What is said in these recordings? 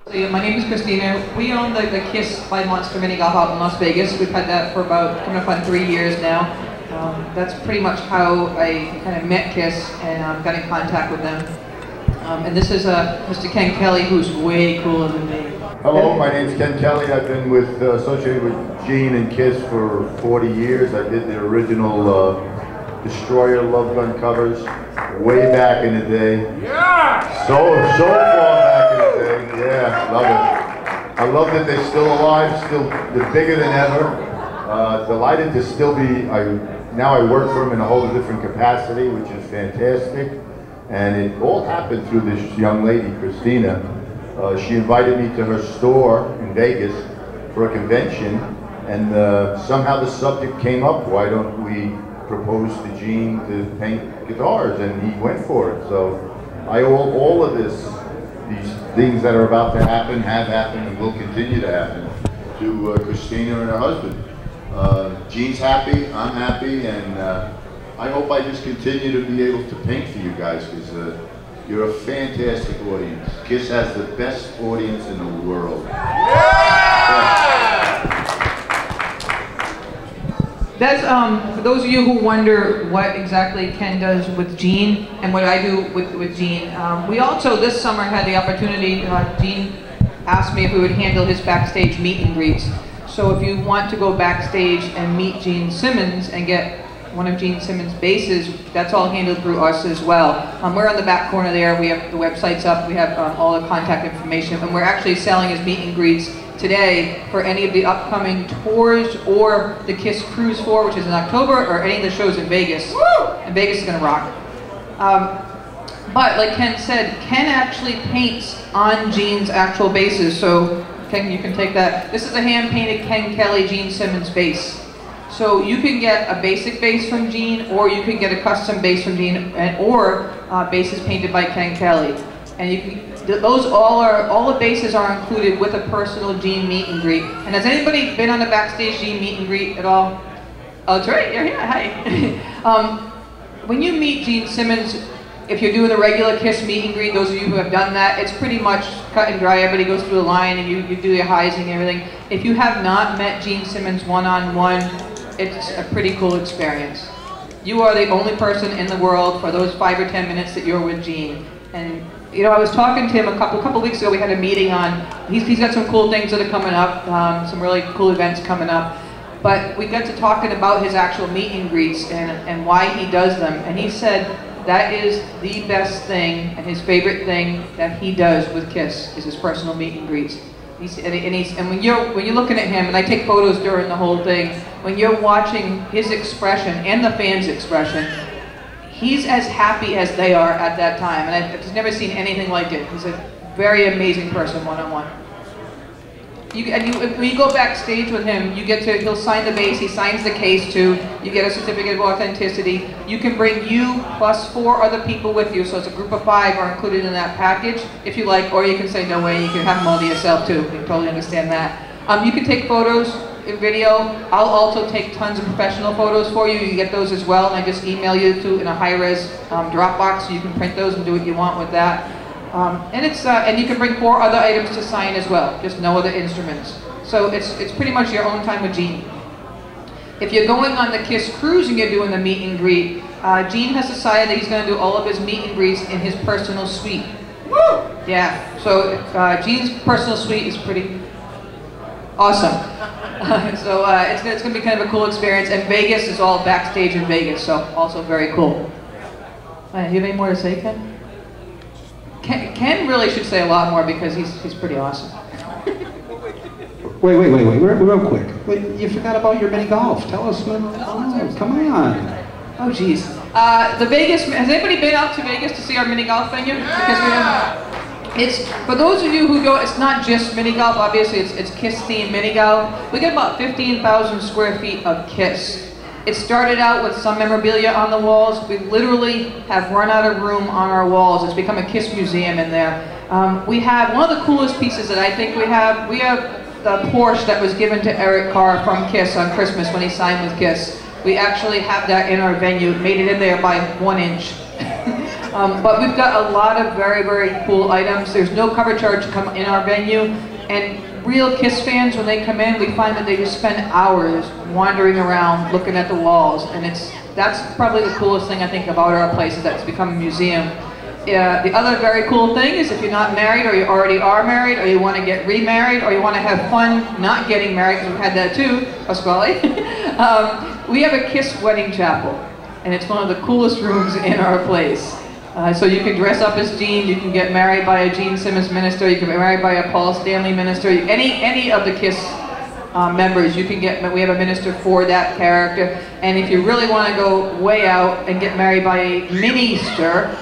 My name is Christina. We own the Kiss by Monster Mini Golf out in Las Vegas. We've had that for about coming up on 3 years now. That's pretty much how I kind of met Kiss and got in contact with them. And this is Mr. Ken Kelly, who's way cooler than me. Hello, my name's Ken Kelly. I've been associated with Gene and Kiss for 40 years. I did the original Destroyer Love Gun covers way back in the day. Yeah! So far back in the day. Yeah, love it. I love that they're still alive, they're bigger than ever. Delighted to still be, now I work for them in a whole different capacity, which is fantastic. And it all happened through this young lady, Christina. She invited me to her store in Vegas for a convention, and somehow the subject came up, why don't we propose to Gene to paint guitars, and he went for it. So I owe all of these things that are about to happen, have happened, and will continue to happen to Christina and her husband. Gene's happy, I'm happy, and I hope I just continue to be able to paint for you guys, because you're a fantastic audience. Kiss has the best audience in the world. Yeah! That's, for those of you who wonder what exactly Ken does with Gene and what I do with Gene, we also this summer had the opportunity, Gene asked me if we would handle his backstage meet and greets. So if you want to go backstage and meet Gene Simmons and get one of Gene Simmons' basses, that's all handled through us as well. We're on the back corner there, we have the websites up, we have all the contact information, and we're actually selling his meet and greets today for any of the upcoming tours or the Kiss Cruise Tour, which is in October, or any of the shows in Vegas. Woo! And Vegas is gonna rock. But like Ken said, Ken actually paints on Gene's actual basses. So Ken, you can take that. This is a hand-painted Ken Kelly Gene Simmons bass. So you can get a basic bass from Gene, or you can get a custom bass from Gene, or basses painted by Ken Kelly. And you can, all the bases are included with a personal Gene meet and greet. And has anybody been on a backstage Gene meet and greet at all? Oh, that's right, you're here, hi. When you meet Gene Simmons, if you're doing a regular Kiss meet and greet, those of you who have done that, it's pretty much cut and dry. Everybody goes through the line and you do your highs and everything. If you have not met Gene Simmons one-on-one, it's a pretty cool experience. You are the only person in the world for those 5 or 10 minutes that you're with Gene. And you know, I was talking to him a couple weeks ago. We had a meeting on, he's got some cool things that are coming up, some really cool events coming up. But we got to talking about his actual meet and greets and why he does them. And he said that is the best thing and his favorite thing that he does with Kiss is his personal meet and greets. And when you're looking at him, and I take photos during the whole thing, when you're watching his expression and the fans' expression, he's as happy as they are at that time, and I've just never seen anything like it. He's a very amazing person one-on-one. When you go backstage with him, he'll sign the bass, he signs the case too, you get a certificate of authenticity. You can bring you plus 4 other people with you, so it's a group of 5 are included in that package, if you like, or you can say no way, you can have them all to yourself too. You totally understand that. You can take photos, video. I'll also take tons of professional photos for you. You get those as well, and I just email you in a high-res Dropbox, so you can print those and do what you want with that. And you can bring 4 other items to sign as well, just no other instruments. So it's pretty much your own time with Gene. If you're going on the Kiss Cruise and you're doing the meet and greet, Gene has decided that he's going to do all of his meet and greets in his personal suite. Woo! Yeah, so Gene's personal suite is pretty awesome. So it's going to be kind of a cool experience, and Vegas is all backstage in Vegas, so also very cool. Do you have any more to say, Ken? Ken really should say a lot more because he's pretty awesome. Wait, real quick. Wait, you forgot about your mini golf. Tell us when. Oh, come on. Oh, geez. The Vegas, has anybody been out to Vegas to see our mini golf venue? Because we have. It's, for those of you who go, it's not just mini golf, obviously it's Kiss themed mini golf. We get about 15,000 square feet of Kiss. It started out with some memorabilia on the walls. We literally have run out of room on our walls. It's become a Kiss museum in there. We have, one of the coolest pieces that I think we have the Porsche that was given to Eric Carr from Kiss on Christmas when he signed with Kiss. We actually have that in our venue, made it in there by 1 inch. But we've got a lot of very, very cool items. There's no cover charge to come in our venue. And real Kiss fans, when they come in, we find that they just spend hours wandering around looking at the walls. And that's probably the coolest thing I think about our place, is that it's become a museum. The other very cool thing is if you're not married, or you already are married, or you want to get remarried, or you want to have fun not getting married, because we've had that too, Pasquale. We have a Kiss wedding chapel, and it's one of the coolest rooms in our place. So you can dress up as Gene, you can get married by a Gene Simmons minister, you can be married by a Paul Stanley minister, any of the Kiss members, you can get, we have a minister for that character. And if you really want to go way out and get married by a minister,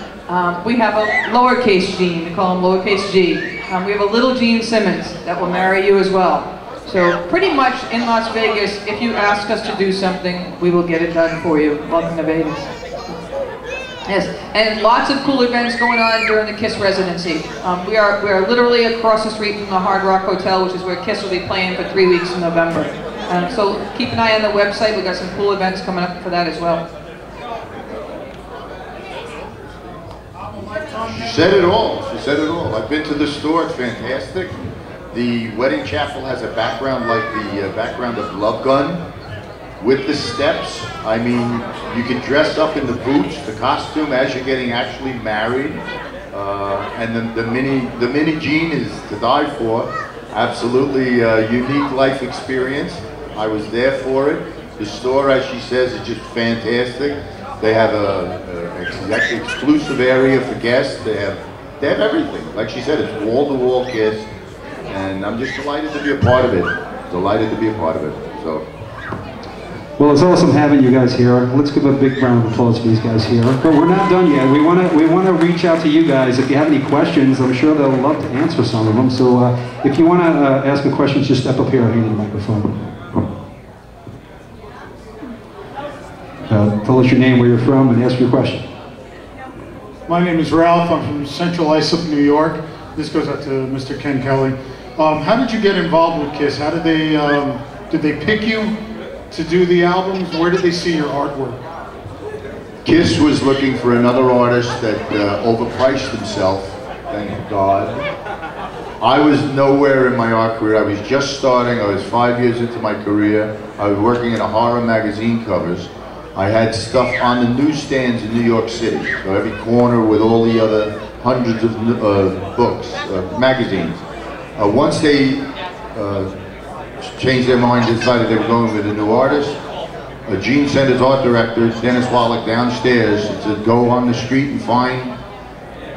we have a lowercase Gene, we call him lowercase G. We have a little Gene Simmons that will marry you as well. So pretty much in Las Vegas, if you ask us to do something, we will get it done for you. Welcome to Vegas. Yes, and lots of cool events going on during the Kiss residency. We are literally across the street from the Hard Rock Hotel, which is where Kiss will be playing for 3 weeks in November. So keep an eye on the website, we've got some cool events coming up for that as well. She said it all. She said it all. I've been to the store. It's fantastic. The wedding chapel has a background like the background of Love Gun, with the steps. I mean, you can dress up in the boots, the costume, as you're getting actually married. And the mini Gene is to die for. Absolutely unique life experience. I was there for it. The store, as she says, is just fantastic. They have an exclusive area for guests. They have everything. Like she said, it's wall-to-wall Kiss, and I'm just delighted to be a part of it. Delighted to be a part of it. So. Well, it's awesome having you guys here. Let's give a big round of applause for these guys here. But we're not done yet. We want to reach out to you guys. If you have any questions, I'm sure they'll love to answer some of them. So if you want to ask a question, just step up here and hand you the microphone. Tell us your name, where you're from, and ask your question. My name is Ralph. I'm from Central Islip, New York. This goes out to Mr. Ken Kelly. How did you get involved with Kiss? How did they pick you to do the albums? Where did they see your artwork? Kiss was looking for another artist that overpriced himself, thank God. I was nowhere in my art career. I was just starting. I was 5 years into my career. I was working in a horror magazine covers. I had stuff on the newsstands in New York City, so every corner with all the other hundreds of books, magazines. Once they changed their mind and decided they were going with a new artist, Gene sent his art director, Dennis Wallach, downstairs and said, go on the street and find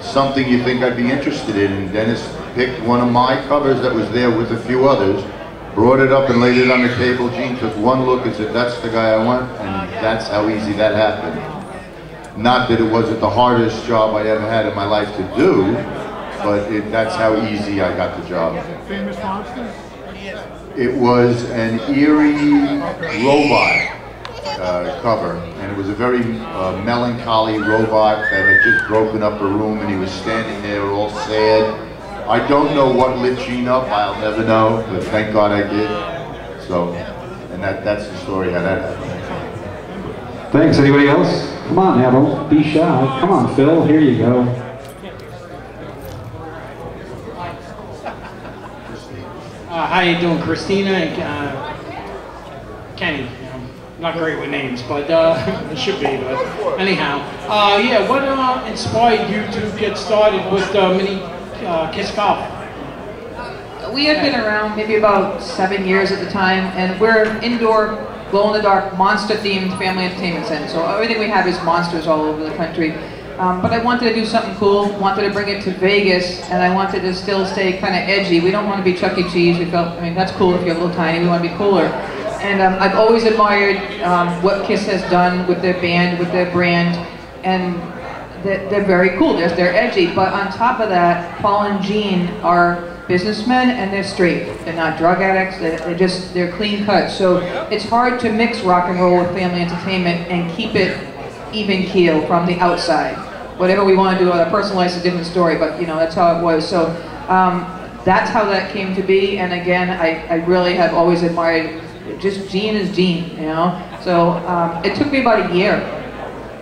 something you think I'd be interested in. And Dennis picked one of my covers that was there with a few others, brought it up and laid it on the table. Gene took one look and said, that's the guy I want, and that's how easy that happened. Not that it wasn't the hardest job I ever had in my life to do, but that's how easy I got the job. Famous Monsters? It was an eerie robot cover, and it was a very melancholy robot that had just broken up a room, and he was standing there all sad. I don't know what lit Gene up, I'll never know, but thank God I did. So, and that's the story how that happened. Thanks. Anybody else? Come on now, don't be shy. Come on, Phil, here you go. How you doing, Christina? Kenny. Not great with names, but it should be. But anyhow, yeah. What inspired you to get started with mini Kiss Golf? We had been around maybe about 7 years at the time, and we're an indoor, glow-in-the-dark, monster-themed family entertainment center. So everything we have is monsters all over the country. But I wanted to do something cool, wanted to bring it to Vegas, and I wanted to still stay kind of edgy. We don't want to be Chuck E. Cheese. We felt, I mean, that's cool if you're a little tiny. We want to be cooler. And I've always admired what Kiss has done with their band, with their brand, and they're very cool. They're edgy. But on top of that, Paul and Gene are businessmen, and they're straight. They're not drug addicts. They're clean cut. So it's hard to mix rock and roll with family entertainment and keep it even keel from the outside. Whatever we want to do on a personal life is a different story, but you know, that's how it was. So that's how that came to be. And again, I really have always admired, just Gene is Gene, you know. So it took me about a year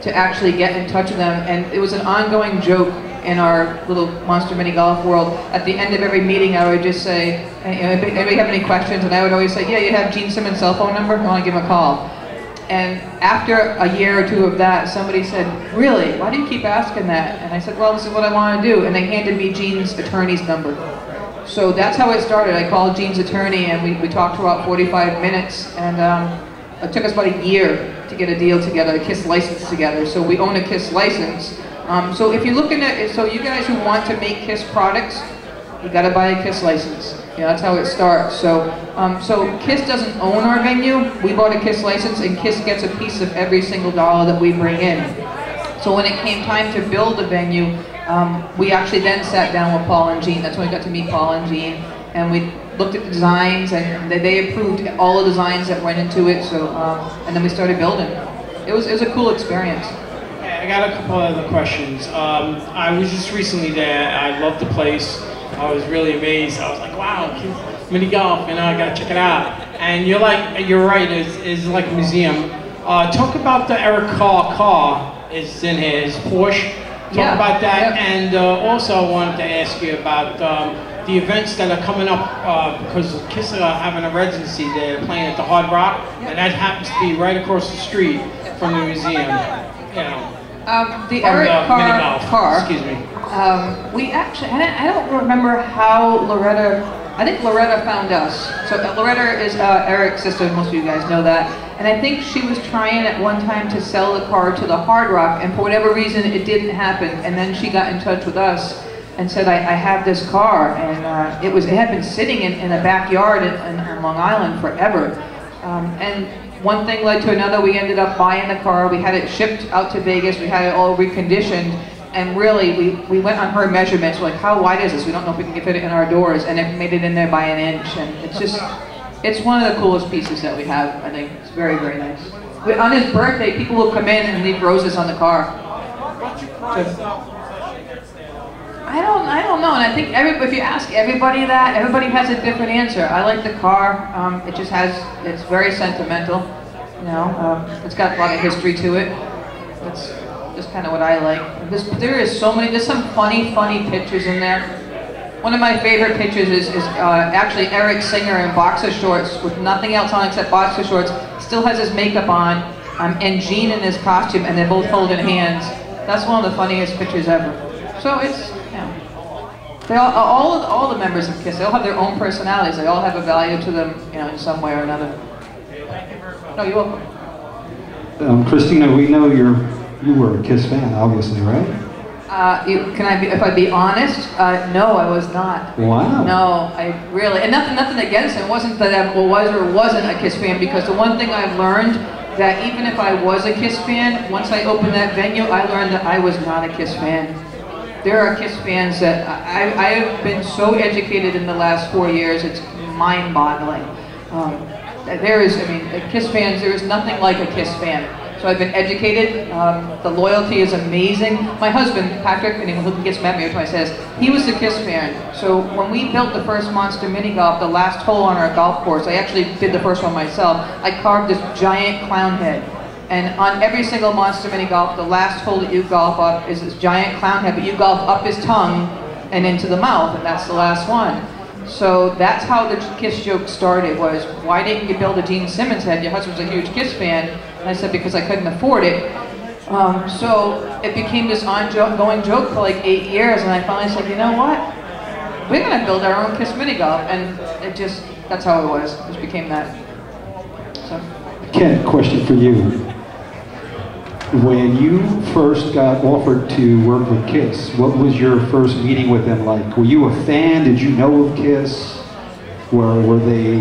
to actually get in touch with them. And it was an ongoing joke in our little Monster Mini Golf world. At the end of every meeting, I would just say, anybody have any questions? And I would always say, yeah, you have Gene Simmons' cell phone number? I want to give him a call. And after a year or two of that, somebody said, really, why do you keep asking that? And I said, well, this is what I want to do. And they handed me Gene's attorney's number. So that's how it started. I called Gene's attorney and we talked for about 45 minutes. And it took us about a year to get a deal together, a Kiss license together. So we own a Kiss license. So if you're looking at it, so you guys who want to make Kiss products, you got to buy a Kiss license. Yeah, that's how it starts. So, so Kiss doesn't own our venue. We bought a Kiss license, and Kiss gets a piece of every single dollar that we bring in. So when it came time to build a venue, we actually then sat down with Paul and Gene. That's when we got to meet Paul and Gene, and we looked at the designs, and they approved all the designs that went into it. So, and then we started building. It was a cool experience. I got a couple other questions. I was just recently there. I loved the place. I was really amazed. I was like, wow, mini golf, you know, I gotta check it out. And you're right, it's like a museum. Talk about the Eric Carr car is in here, his Porsche. Talk about that. Yep. And also I wanted to ask you about the events that are coming up because Kiss are having a residency. They're playing at the Hard Rock, and that happens to be right across the street from the museum. You know. The Eric Carr car. Excuse me. We actually, I don't remember how Loretta, I think Loretta found us. So Loretta is Eric's sister, most of you guys know that. And I think she was trying at one time to sell the car to the Hard Rock, and for whatever reason it didn't happen. And then she got in touch with us and said, I have this car. And it had been sitting in a backyard in Long Island forever. And one thing led to another. We ended up buying the car. We had it shipped out to Vegas. We had it all reconditioned. And really, we went on her measurements. We're like, how wide is this? We don't know if we can fit it in our doors. And it made it in there by an inch. And it's just, it's one of the coolest pieces that we have, I think. It's very, very nice. On his birthday, people will come in and leave roses on the car. I don't know. And I think if you ask everybody that, everybody has a different answer. I like the car. It just it's very sentimental. You know, it's got a lot of history to it. That's just kind of what I like. There's some funny pictures in there. One of my favorite pictures is actually Eric Singer in boxer shorts with nothing else on except boxer shorts. Still has his makeup on, and Gene in his costume, and they're both holding hands. That's one of the funniest pictures ever. So it's, they all the members of Kiss, they all have their own personalities. They all have a value to them, you know, in some way or another. No, you're welcome. Christina, we know you were a Kiss fan, obviously, right? If I be honest, no, I was not. Wow. No, I really, and nothing against it. It wasn't that I was or wasn't a Kiss fan, because the one thing I've learned, that even if I was a Kiss fan, once I opened that venue, I learned that I was not a Kiss fan. There are Kiss fans that I have been so educated in the last 4 years, it's mind-boggling. Kiss fans, there is nothing like a Kiss fan. So I've been educated. The loyalty is amazing. My husband, Patrick, and he gets mad at me every time I say this, he was the Kiss fan. So when we built the first Monster Mini Golf, the last hole on our golf course, I actually did the first one myself. I carved this giant clown head. And on every single Monster Mini Golf, the last hole that you golf up is this giant clown head, but you golf up his tongue and into the mouth, and that's the last one. So that's how the Kiss joke started, was, why didn't you build a Gene Simmons head? Your husband's a huge Kiss fan. And I said, because I couldn't afford it. So it became this ongoing joke for like 8 years, and I finally said, you know what? We're gonna build our own Kiss Mini Golf. And that's how it was. It just became that. So. Ken, question for you. When you first got offered to work with Kiss, what was your first meeting with them like? Were you a fan? Did you know of Kiss? Were they,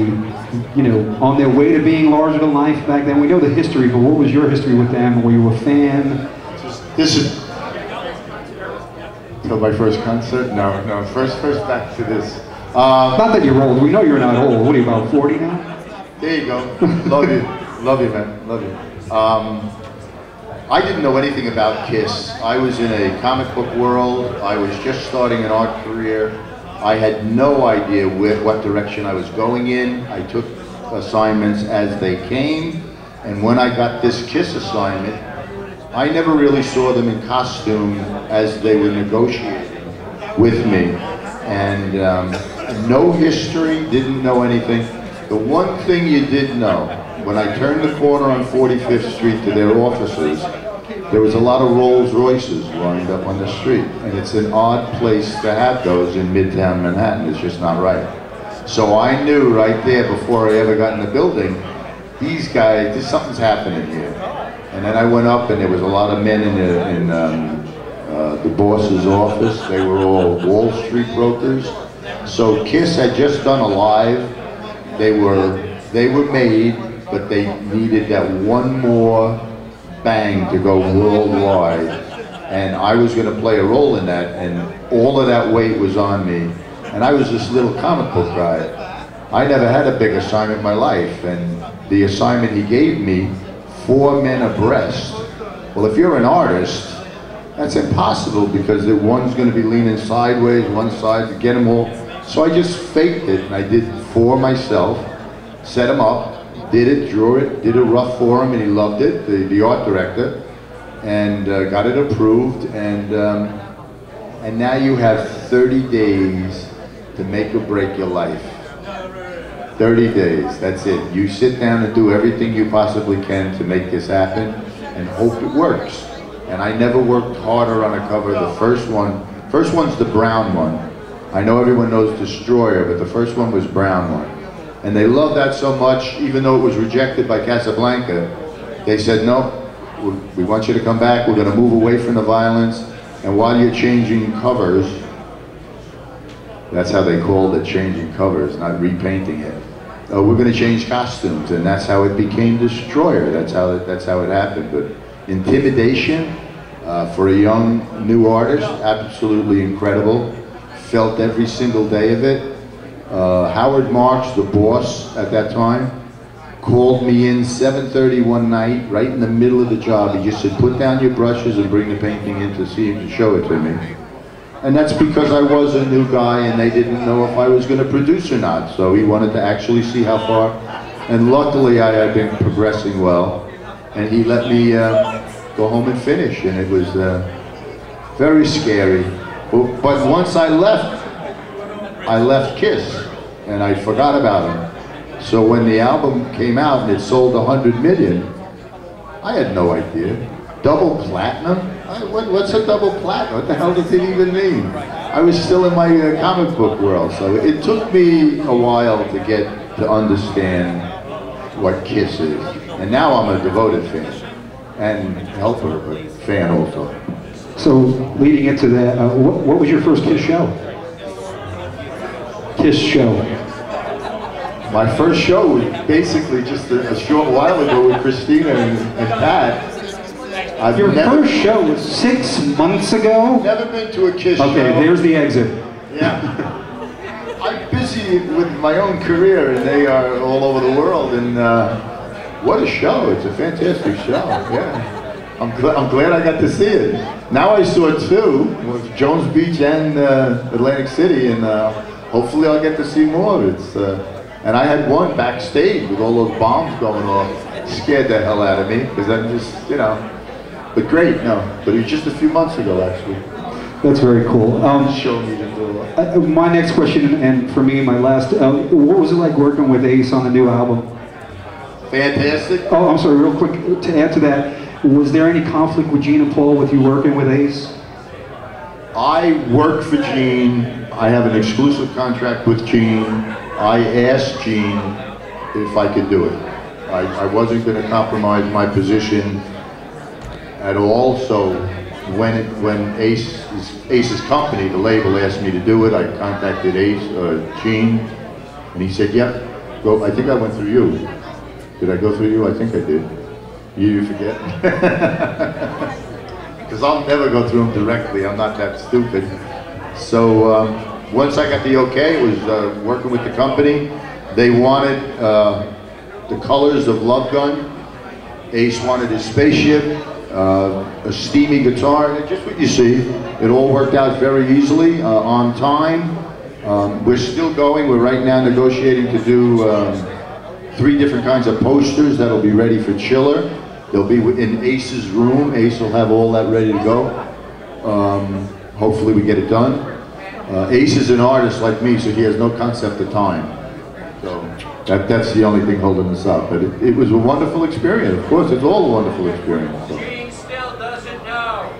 you know, on their way to being larger than life back then? We know the history, but what was your history with them? Were you a fan? This is so my first concert. No. First back to this. Not that you're old. We know you're not old. What are you, about 40 now? There you go. Love you, man. Love you. I didn't know anything about Kiss. I was in a comic book world. I was just starting an art career. I had no idea what direction I was going in. I took assignments as they came, and when I got this Kiss assignment, I never really saw them in costume as they were negotiating with me. And no history, didn't know anything. The one thing you did know, when I turned the corner on 45th Street to their offices, there was a lot of Rolls Royces lined up on the street. And it's an odd place to have those in Midtown Manhattan. It's just not right. So I knew right there before I ever got in the building, these guys, something's happening here. And then I went up and there was a lot of men in the boss's office. They were all Wall Street brokers. So Kiss had just done a live. They were made, but they needed that one more bang to go worldwide. And I was going to play a role in that, and all of that weight was on me. And I was this little comic book guy. I never had a big assignment in my life, and the assignment he gave me, 4 men abreast. Well, if you're an artist, that's impossible because one's going to be leaning sideways, one side, to get them all. So I just faked it, and I did 4 myself, set them up, did it, drew it, did a rough for him, and he loved it, the art director, and got it approved, and now you have 30 days to make or break your life. 30 days, that's it. You sit down and do everything you possibly can to make this happen, and hope it works. And I never worked harder on a cover. The first one's the brown one. I know everyone knows Destroyer, but the first one was brown one. And they loved that so much, even though it was rejected by Casablanca, they said, no, we want you to come back, we're going to move away from the violence, and while you're changing covers, that's how they called it, changing covers, not repainting it. We're going to change costumes, and that's how it became Destroyer. That's how it happened. But intimidation for a young new artist, absolutely incredible. Felt every single day of it. Howard Marks, the boss at that time, called me in 7:30 one night, right in the middle of the job. He just said, put down your brushes and bring the painting in to see him and show it to me. And that's because I was a new guy and they didn't know if I was going to produce or not. So he wanted to actually see how far. And luckily I had been progressing well. And he let me go home and finish. And it was very scary. But once I left Kiss and I forgot about him. So when the album came out and it sold 100 million, I had no idea. Double platinum? What's a double platinum? What the hell does it even mean? I was still in my comic book world, so it took me a while to get to understand what Kiss is. And now I'm a devoted fan, and helper, but fan also. So leading into that, what was your first Kiss show? Kiss show. My first show was basically just a short while ago with Christina and Pat. Your first show was 6 months ago? Never been to a Kiss show. Okay, there's the exit. Yeah. I'm busy with my own career and they are all over the world, and what a show. It's a fantastic show, yeah. I'm glad I got to see it. Now I saw 2 with Jones Beach and Atlantic City, and hopefully I'll get to see more. And I had one backstage with all those bombs going off. Scared the hell out of me, because I'm just, you know. But great, no. But it was just a few months ago, actually. That's very cool. Show me the door. My next question, and for me, my last, what was it like working with Ace on the new album? Fantastic. Oh, I'm sorry, real quick, to add to that, was there any conflict with Gene and Paul with you working with Ace? I work for Gene. I have an exclusive contract with Gene. I asked Gene if I could do it. I wasn't going to compromise my position at all, so when Ace's company, the label, asked me to do it, I contacted Gene, and he said, yep, go. I think I went through you. Did I go through you? I think I did. You forget? Because I'll never go through him directly, I'm not that stupid. So once I got the okay, it was working with the company. They wanted the colors of Love Gun. Ace wanted his spaceship, a steamy guitar, just what you see. It all worked out very easily, on time. We're still going. We're right now negotiating to do 3 different kinds of posters that'll be ready for Chiller. They'll be in Ace's room. Ace will have all that ready to go. Hopefully we get it done. Ace is an artist like me, so he has no concept of time. So that's the only thing holding us up. But it was a wonderful experience. Of course, it's all a wonderful experience. So. Gene still doesn't know.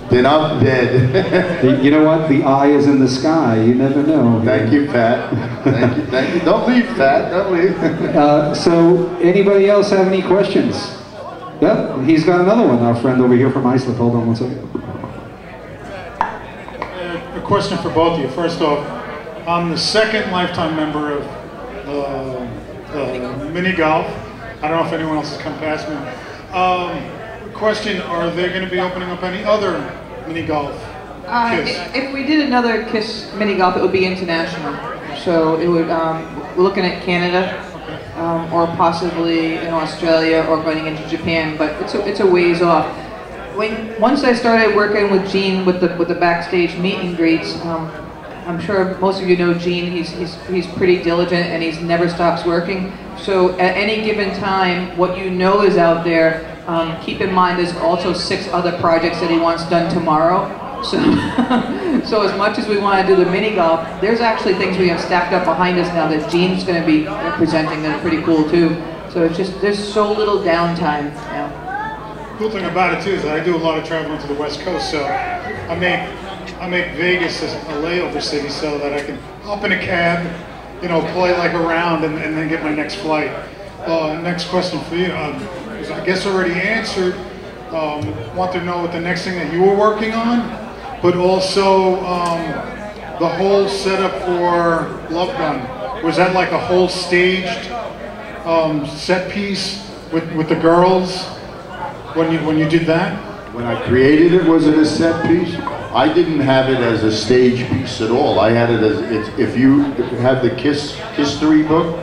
Then I'm dead. You know what? The eye is in the sky. You never know. Thank you, Pat. Thank you, thank you. Don't leave, Pat. Don't leave. So, anybody else have any questions? Yep, he's got another one. Our friend over here from Iceland. Hold on one second. A question for both of you. First off, I'm the second lifetime member of mini golf. I don't know if anyone else has come past me. Question, are they going to be opening up any other mini golf Kiss? If we did another Kiss mini golf, it would be international. So it would, we're looking at Canada, or possibly in Australia, or going into Japan, but it's a ways off. Once I started working with Gene with the backstage meet and greets, I'm sure most of you know Gene. He's pretty diligent and he's never stops working. So at any given time, what you know is out there. Keep in mind there's also 6 other projects that he wants done tomorrow. So, so as much as we want to do the mini golf, there's actually things we have stacked up behind us now that Gene's going to be presenting that are pretty cool too. So it's just, there's so little downtime now. Cool thing about it too is that I do a lot of traveling to the West Coast, so I make Vegas a layover city so that I can hop in a cab, you know, play like a round and then get my next flight. Next question for you. I guess already answered. Want to know what the next thing that you were working on, but also the whole setup for Love Gun. Was that like a whole staged set piece with the girls when you did that? When I created it, was it a set piece? I didn't have it as a stage piece at all. I had it as, if you have the Kiss History book,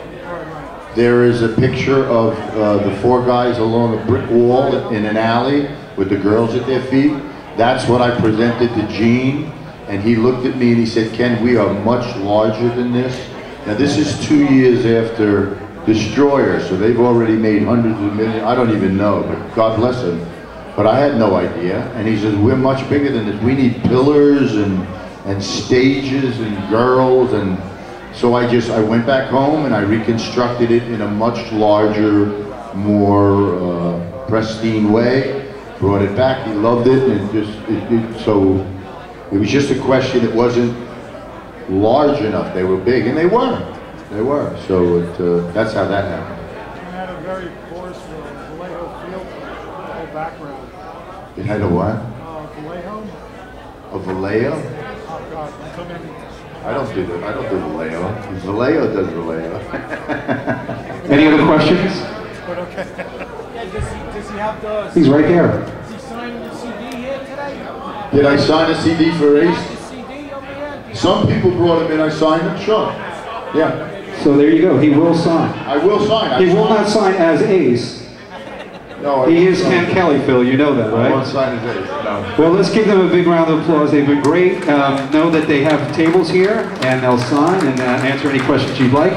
there is a picture of the 4 guys along a brick wall in an alley with the girls at their feet. That's what I presented to Gene, and he looked at me and he said, "Ken, we are much larger than this." Now this is 2 years after Destroyer, so they've already made hundreds of millions. I don't even know, but God bless them. But I had no idea, and he says, "We're much bigger than this. We need pillars and stages and girls." And so I went back home and I reconstructed it in a much larger, more pristine way. Brought it back. He loved it, and so it was just a question. It wasn't large enough. They were big, and they were. They were. So that's how that happened. It had a very porous Vallejo feel to the whole background. It had a what? Vallejo. A Vallejo? Oh God, I don't do Vallejo. Vallejo does Vallejo. Any other questions? But okay. Does he have the... He's right there. Is he signing the CD here today? Did I sign a CD for Ace? The CD over here? Some people brought him in. I signed him. Sure. Yeah. So there you go. He will sign. I will sign. He will not sign as Ace. No, He is Ken Kelly, Phil. You know that, I won't right? sign as Ace. No. Well, let's give them a big round of applause. They've been great. Know that they have tables here, and they'll sign and answer any questions you'd like.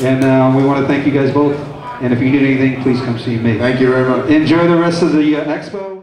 And we want to thank you guys both. And if you need anything, please come see me. Thank you very much. Enjoy the rest of the expo.